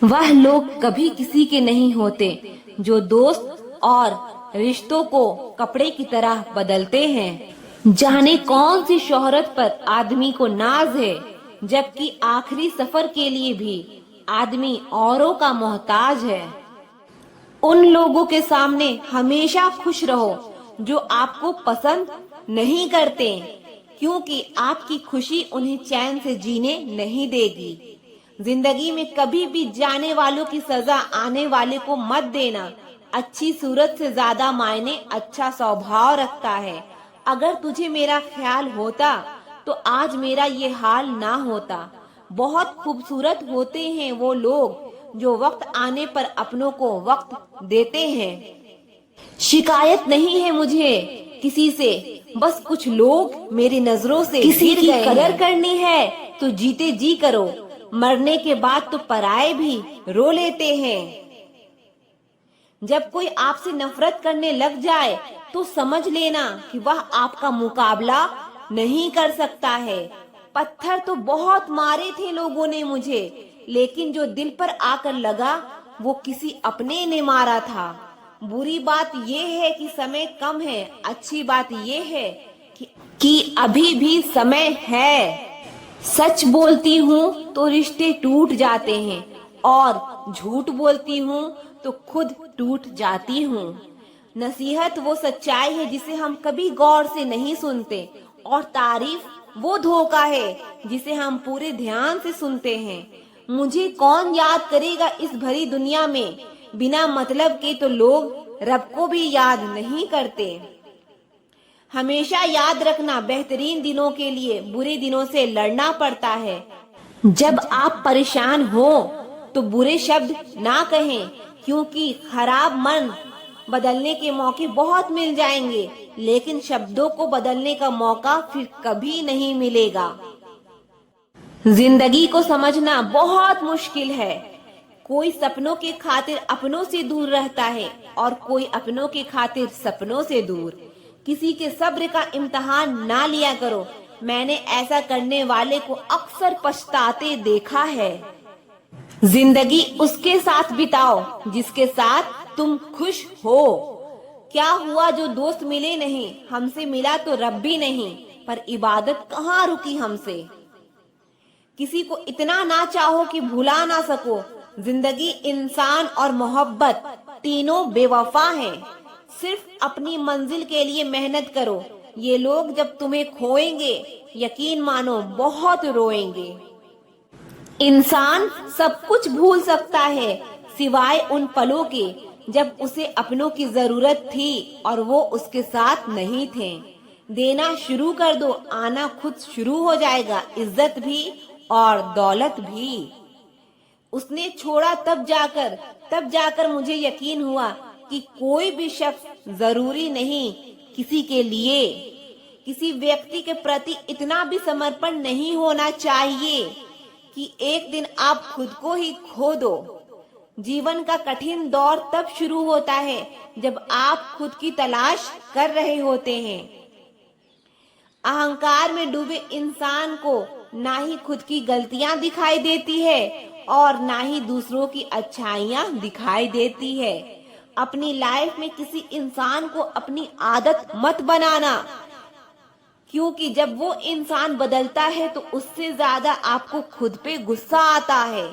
वह लोग कभी किसी के नहीं होते जो दोस्त और रिश्तों को कपड़े की तरह बदलते हैं। जाने कौन सी शोहरत पर आदमी को नाज है, जबकि आखिरी सफर के लिए भी आदमी औरों का मोहताज है। उन लोगों के सामने हमेशा खुश रहो जो आपको पसंद नहीं करते, क्योंकि आपकी खुशी उन्हें चैन से जीने नहीं देगी। जिंदगी में कभी भी जाने वालों की सजा आने वाले को मत देना। अच्छी सूरत से ज्यादा मायने अच्छा स्वभाव रखता है। अगर तुझे मेरा ख्याल होता तो आज मेरा ये हाल ना होता। बहुत खूबसूरत होते हैं वो लोग जो वक्त आने पर अपनों को वक्त देते हैं। शिकायत नहीं है मुझे किसी से, बस कुछ लोग मेरी नजरों से किसी की कदर करनी है तो जीते जी करो, मरने के बाद तो पराए भी रो लेते हैं। जब कोई आपसे नफरत करने लग जाए तो समझ लेना कि वह आपका मुकाबला नहीं कर सकता है। पत्थर तो बहुत मारे थे लोगों ने मुझे, लेकिन जो दिल पर आकर लगा वो किसी अपने ने मारा था। बुरी बात ये है कि समय कम है, अच्छी बात ये है कि अभी भी समय है। सच बोलती हूँ तो रिश्ते टूट जाते हैं और झूठ बोलती हूँ तो खुद टूट जाती हूँ। नसीहत वो सच्चाई है जिसे हम कभी गौर से नहीं सुनते, और तारीफ वो धोखा है जिसे हम पूरे ध्यान से सुनते हैं। मुझे कौन याद करेगा इस भरी दुनिया में, बिना मतलब के तो लोग रब को भी याद नहीं करते। हमेशा याद रखना, बेहतरीन दिनों के लिए बुरे दिनों से लड़ना पड़ता है। जब आप परेशान हो तो बुरे शब्द ना कहें, क्योंकि खराब मन बदलने के मौके बहुत मिल जाएंगे, लेकिन शब्दों को बदलने का मौका फिर कभी नहीं मिलेगा। जिंदगी को समझना बहुत मुश्किल है। कोई सपनों के खातिर अपनों से दूर रहता है और कोई अपनों के खातिर सपनों से दूर। किसी के सब्र का इम्तिहान ना लिया करो। मैंने ऐसा करने वाले को अक्सर पछताते देखा है। जिंदगी उसके साथ बिताओ जिसके साथ तुम खुश हो। क्या हुआ जो दोस्त मिले नहीं, हमसे मिला तो रब भी नहीं, पर इबादत कहाँ रुकी हमसे। किसी को इतना ना चाहो कि भुला ना सको। जिंदगी, इंसान और मोहब्बत तीनों बेवफा हैं। सिर्फ अपनी मंजिल के लिए मेहनत करो। ये लोग जब तुम्हें खोएंगे, यकीन मानो बहुत रोएंगे। इंसान सब कुछ भूल सकता है सिवाय उन पलों के जब उसे अपनों की जरूरत थी और वो उसके साथ नहीं थे। देना शुरू कर दो, आना खुद शुरू हो जाएगा, इज्जत भी और दौलत भी। उसने छोड़ा तब जाकर मुझे यकीन हुआ कि कोई भी शख्स जरूरी नहीं किसी के लिए। किसी व्यक्ति के प्रति इतना भी समर्पण नहीं होना चाहिए कि एक दिन आप खुद को ही खो दो। जीवन का कठिन दौर तब शुरू होता है जब आप खुद की तलाश कर रहे होते हैं। अहंकार में डूबे इंसान को ना ही खुद की गलतियां दिखाई देती है और ना ही दूसरों की अच्छाइयां दिखाई देती है। अपनी लाइफ में किसी इंसान को अपनी आदत मत बनाना, क्योंकि जब वो इंसान बदलता है तो उससे ज्यादा आपको खुद पे गुस्सा आता है।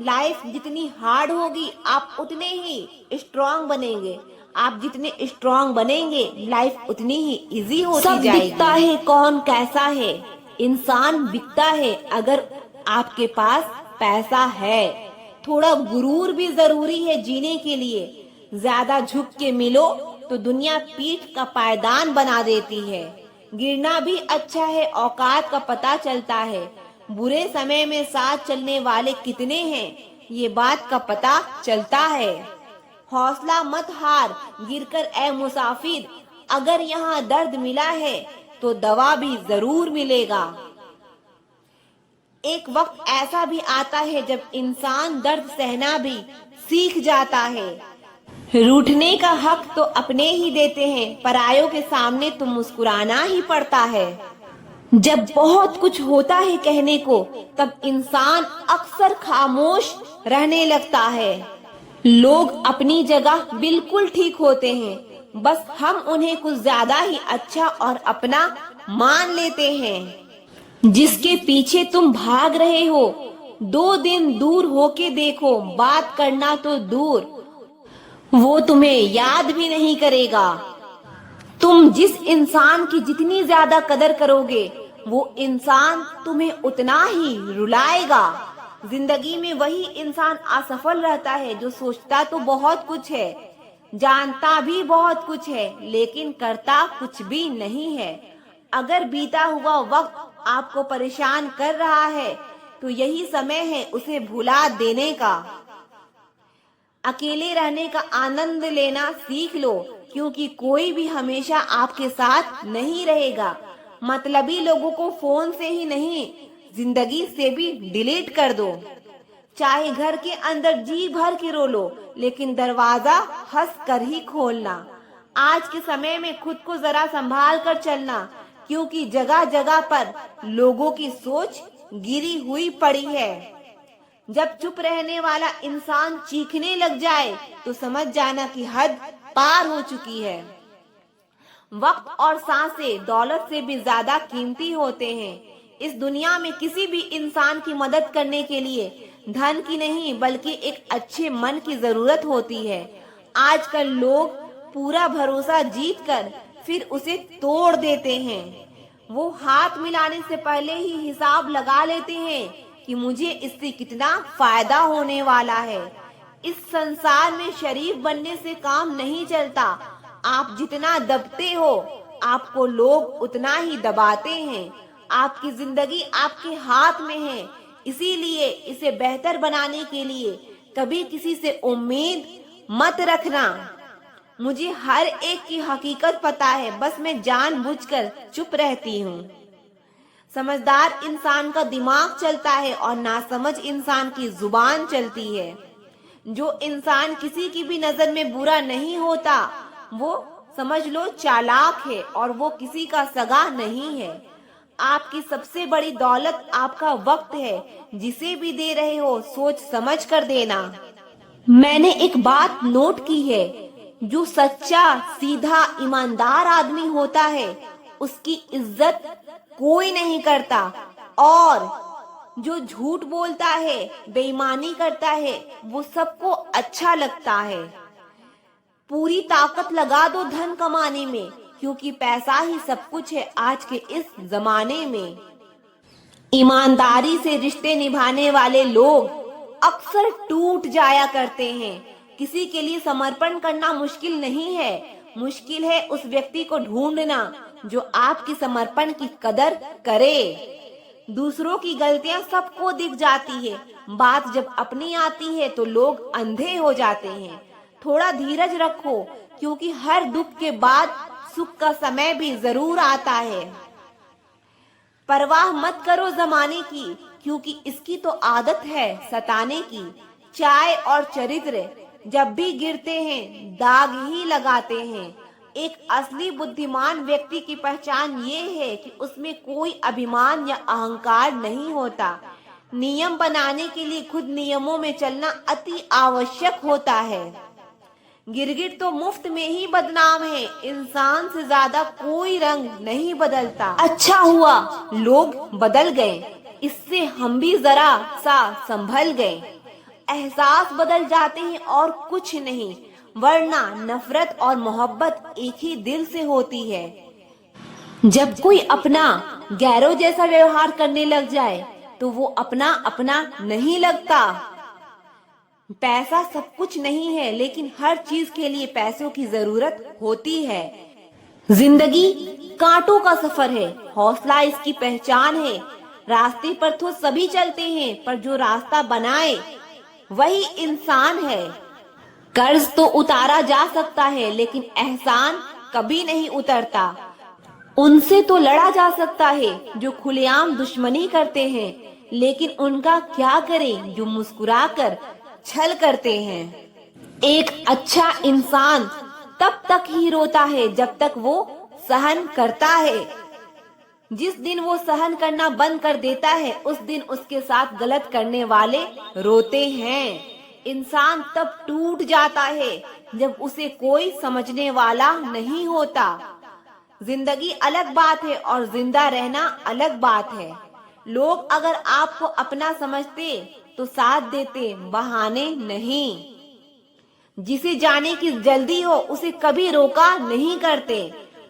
लाइफ जितनी हार्ड होगी आप उतने ही स्ट्रांग बनेंगे। आप जितने स्ट्रांग बनेंगे लाइफ उतनी ही इजी होती जाएगी। सब दिखता है कौन कैसा है, इंसान बिकता है अगर आपके पास पैसा है। थोड़ा गुरूर भी जरूरी है जीने के लिए। ज्यादा झुक के मिलो तो दुनिया पीठ का पायदान बना देती है। गिरना भी अच्छा है, औकात का पता चलता है। बुरे समय में साथ चलने वाले कितने हैं ये बात का पता चलता है। हौसला मत हार, गिरकर ए मुसाफिर, अगर यहाँ दर्द मिला है तो दवा भी जरूर मिलेगा। एक वक्त ऐसा भी आता है जब इंसान दर्द सहना भी सीख जाता है। रूठने का हक तो अपने ही देते हैं, परायों के सामने तो मुस्कुराना ही पड़ता है। जब बहुत कुछ होता है कहने को, तब इंसान अक्सर खामोश रहने लगता है। लोग अपनी जगह बिल्कुल ठीक होते हैं, बस हम उन्हें कुछ ज्यादा ही अच्छा और अपना मान लेते हैं। जिसके पीछे तुम भाग रहे हो, 2 दिन दूर होके देखो, बात करना तो दूर, वो तुम्हें याद भी नहीं करेगा। तुम जिस इंसान की जितनी ज्यादा कदर करोगे, वो इंसान तुम्हें उतना ही रुलाएगा। जिंदगी में वही इंसान असफल रहता है जो सोचता तो बहुत कुछ है, जानता भी बहुत कुछ है, लेकिन करता कुछ भी नहीं है। अगर बीता हुआ वक्त आपको परेशान कर रहा है, तो यही समय है उसे भुला देने का। अकेले रहने का आनंद लेना सीख लो, क्योंकि कोई भी हमेशा आपके साथ नहीं रहेगा। मतलबी लोगों को फोन से ही नहीं, जिंदगी से भी डिलीट कर दो। चाहे घर के अंदर जी भर के रो लो, लेकिन दरवाजा हंस कर ही खोलना। आज के समय में खुद को जरा संभाल कर चलना, क्योंकि जगह जगह पर लोगों की सोच गिरी हुई पड़ी है। जब चुप रहने वाला इंसान चीखने लग जाए, तो समझ जाना कि हद पार हो चुकी है। वक्त और सांसें दौलत से भी ज्यादा कीमती होते हैं। इस दुनिया में किसी भी इंसान की मदद करने के लिए धन की नहीं, बल्कि एक अच्छे मन की जरूरत होती है। आजकल लोग पूरा भरोसा जीत कर फिर उसे तोड़ देते हैं। वो हाथ मिलाने से पहले ही हिसाब लगा लेते हैं कि मुझे इससे कितना फायदा होने वाला है। इस संसार में शरीफ बनने से काम नहीं चलता। आप जितना दबते हो, आपको लोग उतना ही दबाते हैं। आपकी जिंदगी आपके हाथ में है, इसीलिए इसे बेहतर बनाने के लिए कभी किसी से उम्मीद मत रखना। मुझे हर एक की हकीकत पता है, बस मैं जानबूझकर चुप रहती हूँ। समझदार इंसान का दिमाग चलता है और नासमझ इंसान की जुबान चलती है। जो इंसान किसी की भी नजर में बुरा नहीं होता, वो समझ लो चालाक है, और वो किसी का सगा नहीं है। आपकी सबसे बड़ी दौलत आपका वक्त है। जिसे भी दे रहे हो, सोच समझ कर देना। मैंने एक बात नोट की है, जो सच्चा, सीधा, ईमानदार आदमी होता है, उसकी इज्जत कोई नहीं करता, और जो झूठ बोलता है, बेईमानी करता है, वो सबको अच्छा लगता है। पूरी ताकत लगा दो धन कमाने में, क्योंकि पैसा ही सब कुछ है आज के इस जमाने में। ईमानदारी से रिश्ते निभाने वाले लोग अक्सर टूट जाया करते हैं। किसी के लिए समर्पण करना मुश्किल नहीं है, मुश्किल है उस व्यक्ति को ढूंढना जो आपकी समर्पण की कदर करे। दूसरों की गलतियां सबको दिख जाती है, बात जब अपनी आती है तो लोग अंधे हो जाते हैं। थोड़ा धीरज रखो, क्योंकि हर दुख के बाद सुख का समय भी जरूर आता है। परवाह मत करो जमाने की, क्योंकि इसकी तो आदत है सताने की। चाय और चरित्र जब भी गिरते हैं, दाग ही लगाते हैं। एक असली बुद्धिमान व्यक्ति की पहचान ये है कि उसमें कोई अभिमान या अहंकार नहीं होता। नियम बनाने के लिए खुद नियमों में चलना अति आवश्यक होता है। गिरगिट तो मुफ्त में ही बदनाम है, इंसान से ज्यादा कोई रंग नहीं बदलता। अच्छा हुआ लोग बदल गए, इससे हम भी जरा सा संभल गए। एहसास बदल जाते हैं और कुछ नहीं, वरना नफरत और मोहब्बत एक ही दिल से होती है। जब कोई अपना गैरों जैसा व्यवहार करने लग जाए, तो वो अपना अपना नहीं लगता। पैसा सब कुछ नहीं है, लेकिन हर चीज के लिए पैसों की जरूरत होती है। जिंदगी कांटों का सफर है, हौसला इसकी पहचान है। रास्ते पर तो सभी चलते हैं, पर जो रास्ता बनाए वही इंसान है। कर्ज तो उतारा जा सकता है, लेकिन एहसान कभी नहीं उतरता। उनसे तो लड़ा जा सकता है जो खुलेआम दुश्मनी करते हैं, लेकिन उनका क्या करें जो मुस्कुराकर छल करते हैं। एक अच्छा इंसान तब तक ही रोता है जब तक वो सहन करता है। जिस दिन वो सहन करना बंद कर देता है उस दिन उसके साथ गलत करने वाले रोते हैं। इंसान तब टूट जाता है जब उसे कोई समझने वाला नहीं होता। जिंदगी अलग बात है और जिंदा रहना अलग बात है। लोग अगर आपको अपना समझते तो साथ देते, बहाने नहीं। जिसे जाने की जल्दी हो उसे कभी रोका नहीं करते।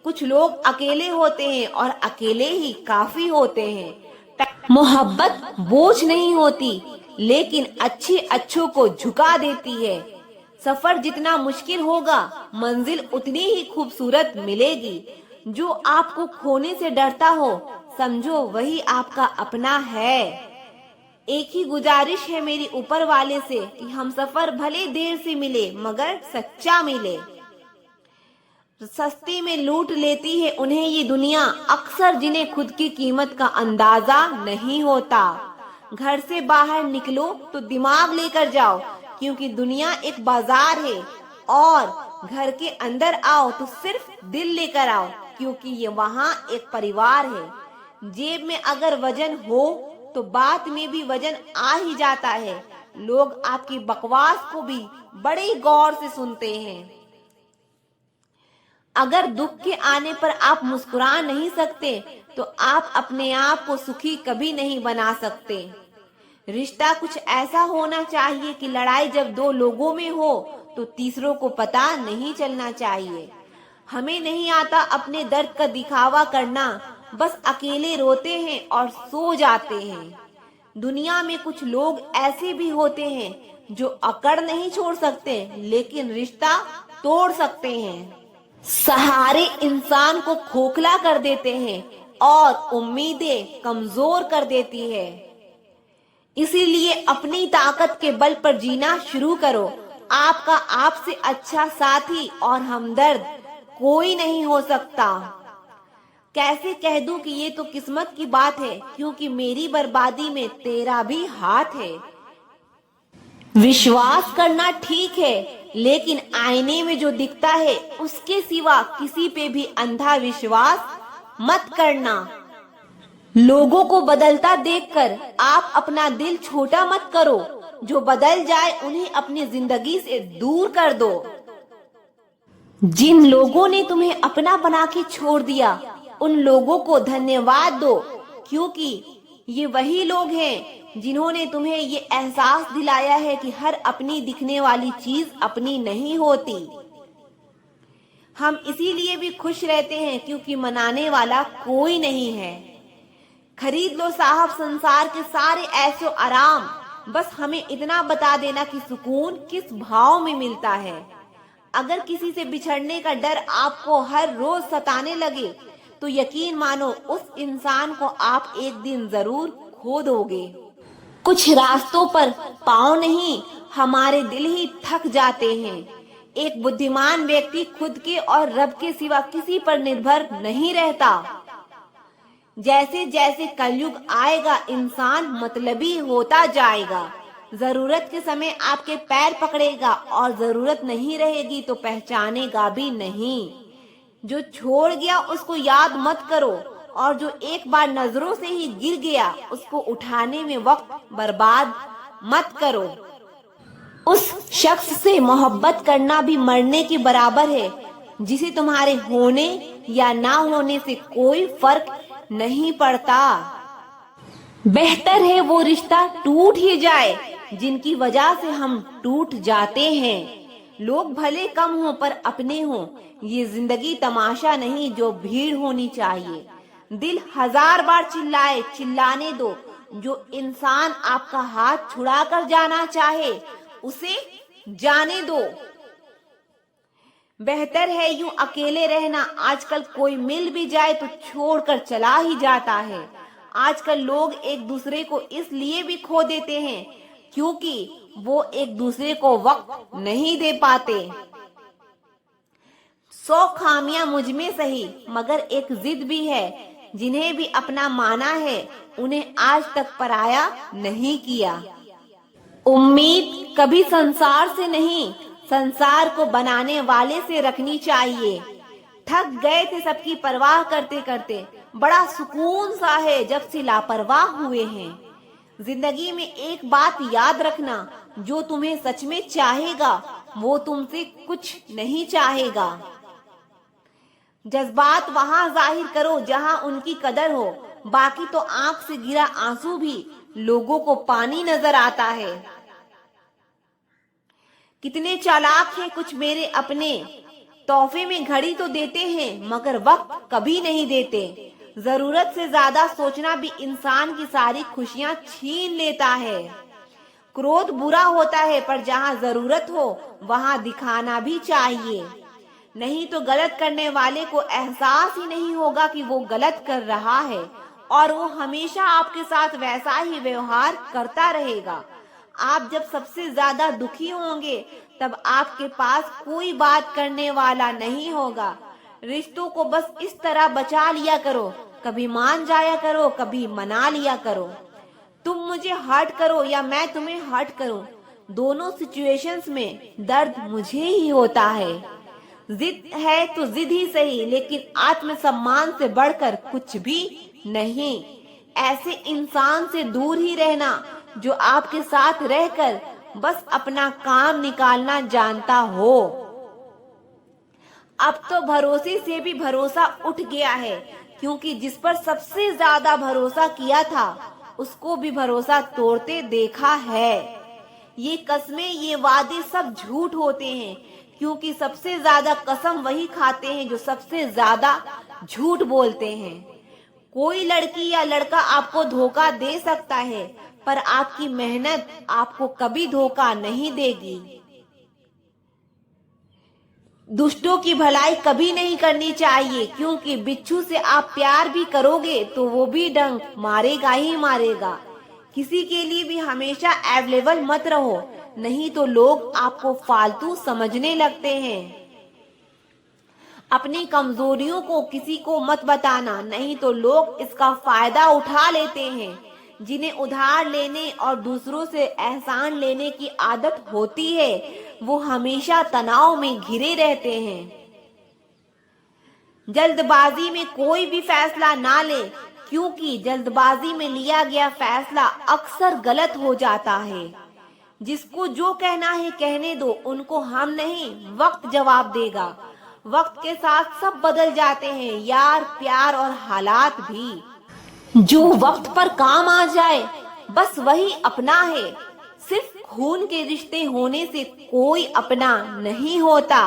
कुछ लोग अकेले होते हैं और अकेले ही काफी होते हैं। मोहब्बत बोझ नहीं होती लेकिन अच्छे अच्छों को झुका देती है। सफर जितना मुश्किल होगा मंजिल उतनी ही खूबसूरत मिलेगी। जो आपको खोने से डरता हो समझो वही आपका अपना है। एक ही गुजारिश है मेरी ऊपर वाले से कि हम सफर भले देर से मिले मगर सच्चा मिले। सस्ती में लूट लेती है उन्हें ये दुनिया, अक्सर जिन्हें खुद की कीमत का अंदाजा नहीं होता। घर से बाहर निकलो तो दिमाग लेकर जाओ क्योंकि दुनिया एक बाजार है, और घर के अंदर आओ तो सिर्फ दिल लेकर आओ क्योंकि ये वहाँ एक परिवार है। जेब में अगर वजन हो तो बात में भी वजन आ ही जाता है। लोग आपकी बकवास को भी बड़े गौर से सुनते हैं। अगर दुख के आने पर आप मुस्कुरा नहीं सकते तो आप अपने आप को सुखी कभी नहीं बना सकते। रिश्ता कुछ ऐसा होना चाहिए कि लड़ाई जब दो लोगों में हो तो तीसरों को पता नहीं चलना चाहिए। हमें नहीं आता अपने दर्द का दिखावा करना, बस अकेले रोते हैं और सो जाते हैं। दुनिया में कुछ लोग ऐसे भी होते हैं जो अकड़ नहीं छोड़ सकते लेकिन रिश्ता तोड़ सकते हैं। सहारे इंसान को खोखला कर देते हैं और उम्मीदें कमजोर कर देती है। इसीलिए अपनी ताकत के बल पर जीना शुरू करो। आपका आपसे अच्छा साथी और हमदर्द कोई नहीं हो सकता। कैसे कह दूं कि ये तो किस्मत की बात है क्योंकि मेरी बर्बादी में तेरा भी हाथ है। विश्वास करना ठीक है लेकिन आईने में जो दिखता है उसके सिवा किसी पे भी अंधा विश्वास मत करना। लोगों को बदलता देखकर आप अपना दिल छोटा मत करो। जो बदल जाए उन्हें अपनी जिंदगी से दूर कर दो। जिन लोगों ने तुम्हें अपना बना के छोड़ दिया उन लोगों को धन्यवाद दो क्योंकि ये वही लोग हैं जिन्होंने तुम्हें ये एहसास दिलाया है कि हर अपनी दिखने वाली चीज अपनी नहीं होती। हम इसीलिए भी खुश रहते हैं क्योंकि मनाने वाला कोई नहीं है। खरीद लो साहब संसार के सारे ऐसो आराम, बस हमें इतना बता देना कि सुकून किस भाव में मिलता है। अगर किसी से बिछड़ने का डर आपको हर रोज सताने लगे तो यकीन मानो उस इंसान को आप एक दिन जरूर खो दोगे। कुछ रास्तों पर पाँव नहीं हमारे दिल ही थक जाते हैं। एक बुद्धिमान व्यक्ति खुद के और रब के सिवा किसी पर निर्भर नहीं रहता। जैसे जैसे कलयुग आएगा इंसान मतलबी होता जाएगा। जरूरत के समय आपके पैर पकड़ेगा और जरूरत नहीं रहेगी तो पहचानेगा भी नहीं। जो छोड़ गया उसको याद मत करो और जो एक बार नजरों से ही गिर गया उसको उठाने में वक्त बर्बाद मत करो। उस शख्स से मोहब्बत करना भी मरने के बराबर है जिसे तुम्हारे होने या ना होने से कोई फर्क नहीं पड़ता। बेहतर है वो रिश्ता टूट ही जाए जिनकी वजह से हम टूट जाते हैं। लोग भले कम हो पर अपने हो। ये जिंदगी तमाशा नहीं जो भीड़ होनी चाहिए। दिल 1000 बार चिल्लाए चिल्लाने दो। जो इंसान आपका हाथ छुड़ा कर जाना चाहे उसे जाने दो। बेहतर है यूं अकेले रहना। आजकल कोई मिल भी जाए तो छोड़कर चला ही जाता है। आजकल लोग एक दूसरे को इसलिए भी खो देते हैं क्योंकि वो एक दूसरे को वक्त नहीं दे पाते। 100 खामियां मुझ में सही मगर एक जिद भी है। जिन्हें भी अपना माना है उन्हें आज तक पराया नहीं किया। उम्मीद कभी संसार से नहीं संसार को बनाने वाले से रखनी चाहिए। थक गए थे सबकी परवाह करते करते, बड़ा सुकून सा है जब से लापरवाह हुए हैं। जिंदगी में एक बात याद रखना, जो तुम्हें सच में चाहेगा वो तुमसे कुछ नहीं चाहेगा। जज्बात वहां जाहिर करो जहां उनकी कदर हो, बाकी तो आंख से गिरा आंसू भी लोगों को पानी नजर आता है। कितने चालाक हैं कुछ मेरे अपने, तोहफे में घड़ी तो देते हैं मगर वक्त कभी नहीं देते। जरूरत से ज्यादा सोचना भी इंसान की सारी खुशियां छीन लेता है। क्रोध बुरा होता है पर जहां जरूरत हो वहां दिखाना भी चाहिए, नहीं तो गलत करने वाले को एहसास ही नहीं होगा कि वो गलत कर रहा है और वो हमेशा आपके साथ वैसा ही व्यवहार करता रहेगा। आप जब सबसे ज्यादा दुखी होंगे तब आपके पास कोई बात करने वाला नहीं होगा। रिश्तों को बस इस तरह बचा लिया करो, कभी मान जाया करो, कभी मना लिया करो। तुम मुझे हर्ट करो या मैं तुम्हें हर्ट करूं, दोनों सिचुएशंस में दर्द मुझे ही होता है। जिद है तो जिद ही सही, लेकिन आत्मसम्मान से बढ़कर कुछ भी नहीं। ऐसे इंसान से दूर ही रहना जो आपके साथ रहकर बस अपना काम निकालना जानता हो। अब तो भरोसे से भी भरोसा उठ गया है, क्योंकि जिस पर सबसे ज्यादा भरोसा किया था उसको भी भरोसा तोड़ते देखा है। ये कस्में, ये वादे सब झूठ होते हैं, क्योंकि सबसे ज्यादा कसम वही खाते हैं जो सबसे ज्यादा झूठ बोलते हैं। कोई लड़की या लड़का आपको धोखा दे सकता है, पर आपकी मेहनत आपको कभी धोखा नहीं देगी। दुष्टों की भलाई कभी नहीं करनी चाहिए, क्योंकि बिच्छू से आप प्यार भी करोगे तो वो भी डंक मारेगा ही मारेगा। किसी के लिए भी हमेशा अवेलेबल मत रहो, नहीं तो लोग आपको फालतू समझने लगते हैं। अपनी कमजोरियों को किसी को मत बताना, नहीं तो लोग इसका फायदा उठा लेते हैं। जिन्हें उधार लेने और दूसरों से एहसान लेने की आदत होती है वो हमेशा तनाव में घिरे रहते हैं। जल्दबाजी में कोई भी फैसला ना ले, क्योंकि जल्दबाजी में लिया गया फैसला अक्सर गलत हो जाता है। जिसको जो कहना है कहने दो, उनको हम नहीं वक्त जवाब देगा। वक्त के साथ सब बदल जाते हैं, यार, प्यार और हालात भी। जो वक्त पर काम आ जाए बस वही अपना है। सिर्फ खून के रिश्ते होने से कोई अपना नहीं होता।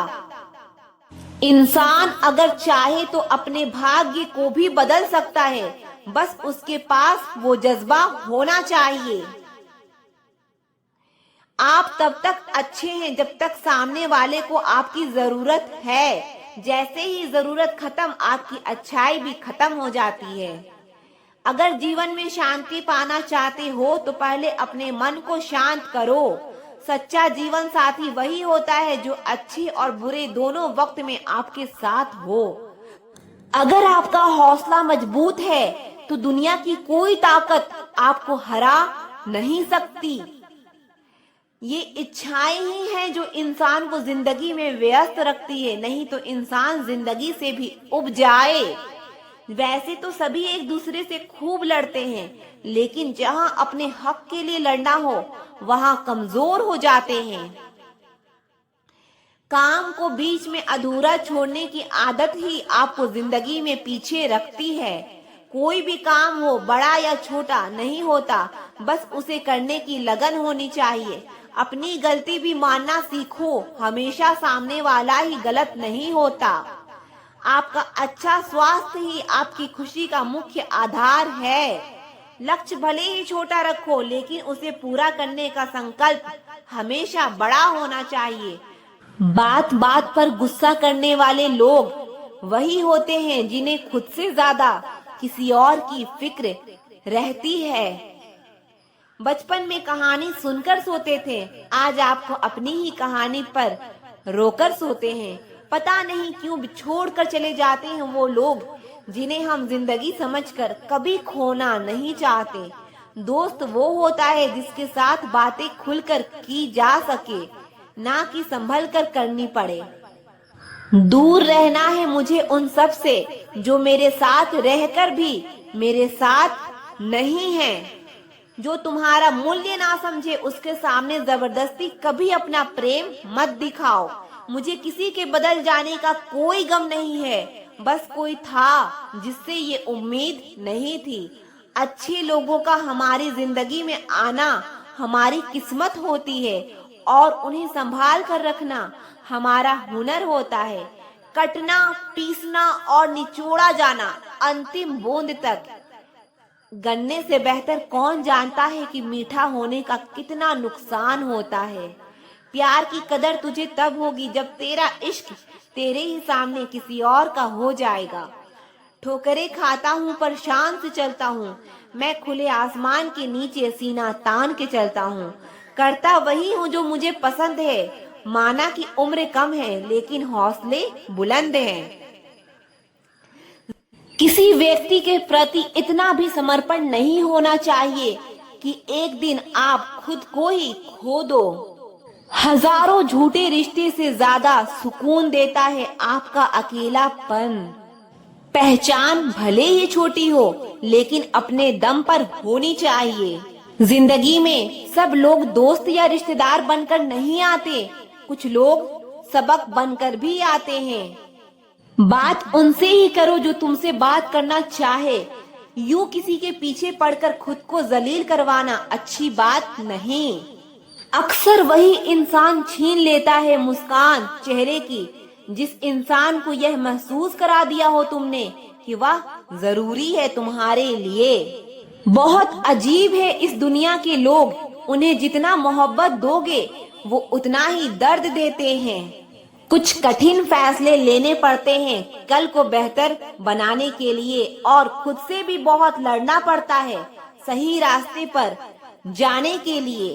इंसान अगर चाहे तो अपने भाग्य को भी बदल सकता है, बस उसके पास वो जज्बा होना चाहिए। आप तब तक अच्छे हैं जब तक सामने वाले को आपकी जरूरत है। जैसे ही जरूरत खत्म, आपकी अच्छाई भी खत्म हो जाती है। अगर जीवन में शांति पाना चाहते हो तो पहले अपने मन को शांत करो। सच्चा जीवन साथी वही होता है जो अच्छे और बुरे दोनों वक्त में आपके साथ हो। अगर आपका हौसला मजबूत है तो दुनिया की कोई ताकत आपको हरा नहीं सकती। ये इच्छाएं ही हैं जो इंसान को जिंदगी में व्यस्त रखती है, नहीं तो इंसान जिंदगी से भी उब जाए। वैसे तो सभी एक दूसरे से खूब लड़ते हैं, लेकिन जहां अपने हक के लिए लड़ना हो वहां कमजोर हो जाते हैं। काम को बीच में अधूरा छोड़ने की आदत ही आपको जिंदगी में पीछे रखती है। कोई भी काम हो, बड़ा या छोटा नहीं होता, बस उसे करने की लगन होनी चाहिए। अपनी गलती भी मानना सीखो, हमेशा सामने वाला ही गलत नहीं होता। आपका अच्छा स्वास्थ्य ही आपकी खुशी का मुख्य आधार है। लक्ष्य भले ही छोटा रखो, लेकिन उसे पूरा करने का संकल्प हमेशा बड़ा होना चाहिए। बात बात पर गुस्सा करने वाले लोग वही होते हैं जिन्हें खुद से ज्यादा किसी और की फिक्र रहती है। बचपन में कहानी सुनकर सोते थे, आज आपको अपनी ही कहानी पर रोकर सोते हैं। पता नहीं क्यों छोड़कर चले जाते हैं वो लोग जिन्हें हम जिंदगी समझकर कभी खोना नहीं चाहते। दोस्त वो होता है जिसके साथ बातें खुलकर की जा सके, ना कि संभल कर करनी पड़े। दूर रहना है मुझे उन सब से जो मेरे साथ रहकर भी मेरे साथ नहीं है। जो तुम्हारा मूल्य ना समझे उसके सामने जबरदस्ती कभी अपना प्रेम मत दिखाओ। मुझे किसी के बदल जाने का कोई गम नहीं है, बस कोई था जिससे ये उम्मीद नहीं थी। अच्छे लोगों का हमारी जिंदगी में आना हमारी किस्मत होती है और उन्हें संभाल कर रखना हमारा हुनर होता है। कटना, पीसना और निचोड़ा जाना अंतिम बूंद तक। गन्ने से बेहतर कौन जानता है कि मीठा होने का कितना नुकसान होता है। प्यार की कदर तुझे तब होगी जब तेरा इश्क तेरे ही सामने किसी और का हो जाएगा। ठोकरें खाता हूँ पर शान से चलता हूँ, मैं खुले आसमान के नीचे सीना तान के चलता हूँ। करता वही हूँ जो मुझे पसंद है। माना कि उम्र कम है लेकिन हौसले बुलंद हैं। किसी व्यक्ति के प्रति इतना भी समर्पण नहीं होना चाहिए कि एक दिन आप खुद को ही खो दो। हजारों झूठे रिश्ते से ज्यादा सुकून देता है आपका अकेलापन। पहचान भले ही छोटी हो लेकिन अपने दम पर होनी चाहिए। जिंदगी में सब लोग दोस्त या रिश्तेदार बनकर नहीं आते, कुछ लोग सबक बनकर भी आते हैं। बात उनसे ही करो जो तुमसे बात करना चाहे। यूं किसी के पीछे पड़कर खुद को जलील करवाना अच्छी बात नहीं। अक्सर वही इंसान छीन लेता है मुस्कान चेहरे की जिस इंसान को यह महसूस करा दिया हो तुमने कि वह जरूरी है तुम्हारे लिए। बहुत अजीब है इस दुनिया के लोग, उन्हें जितना मोहब्बत दोगे वो उतना ही दर्द देते हैं। कुछ कठिन फैसले लेने पड़ते हैं कल को बेहतर बनाने के लिए और खुद से भी बहुत लड़ना पड़ता है सही रास्ते पर जाने के लिए।